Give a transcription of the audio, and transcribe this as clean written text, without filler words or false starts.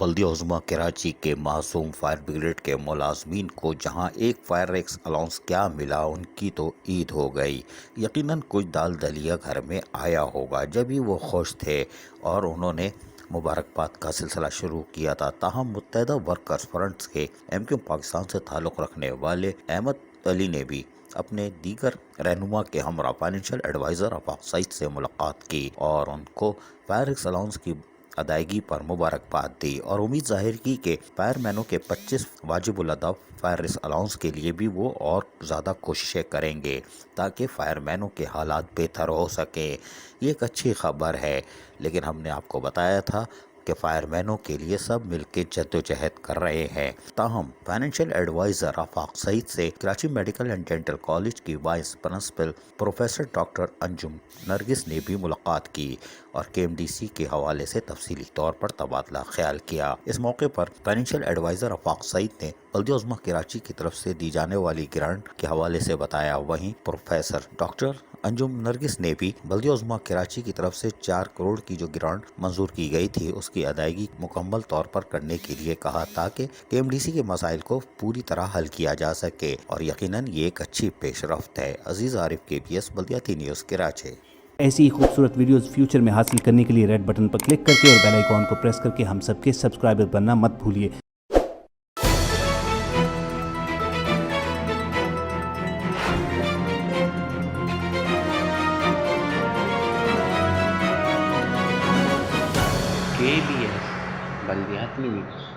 बल्दिया उज़्मा कराची के मासूम fire brigade के मुलाजमीन को जहां एक फायर एक्स अलाउंस क्या मिला, उनकी तो ईद हो गई। यकीनन कुछ दाल दलिया घर में आया होगा, जब ही वो खुश थे और उन्होंने मुबारकबाद का सिलसिला शुरू किया था। ताहम मुत्तहदा वर्कर्स फ्रंट के MQ पाकिस्तान से ताल्लुक़ रखने वाले अहमद अली ने भी अपने दीगर रहनुमा के हमरा फाइनेंशियल एडवाइज़र आफाक सईद से मुलाकात की और उनको फायर एक्स अलाउंस की अदायगी पर मुबारकबाद दी और उम्मीद जाहिर की कि फायरमैनों के 25 वाजिबुल अदा फायर अलाउंस के लिए भी वो और ज़्यादा कोशिशें करेंगे ताकि फायरमैनों के हालात बेहतर हो सके। ये एक अच्छी खबर है, लेकिन हमने आपको बताया था कि फायरमैनों के लिए सब मिलकर जद्दोजहद कर रहे हैं। ताहम फाइनेंशियल एडवाइज़र आफाक सईद से Karachi medical and dental college की vice principal professor doctor Anjum Nargis ने भी मुलाकात की और KMDC के हवाले से तफसीली तौर पर तबादला ख्याल किया। इस मौके पर फाइनेंशियल एडवाइज़र आफाक सईद ने बल्दिया उज़्मा कराची की तरफ से दी जाने वाली ग्रांट के हवाले से बताया। वहीं प्रोफेसर डॉक्टर अंजुम नरगिस ने भी बल्दिया उज़्मा कराची की तरफ से 4 करोड़ की जो ग्रांट मंजूर की गई थी, उसकी अदायगी मुकम्मल तौर पर करने के लिए कहा ताकि KMDC के मसाइल को पूरी तरह हल किया जा सके और यकीनन ये एक अच्छी पेशरफ्त है। अजीज आरिफ, KBS बल्दियाती न्यूज़ कराची। ऐसी ही खूबसूरत वीडियोस फ्यूचर में हासिल करने के लिए रेड बटन पर क्लिक करके और बेल आइकॉन को प्रेस करके हम सबके सब्सक्राइबर बनना मत भूलिए। KBS बल्दियाती न्यूज़।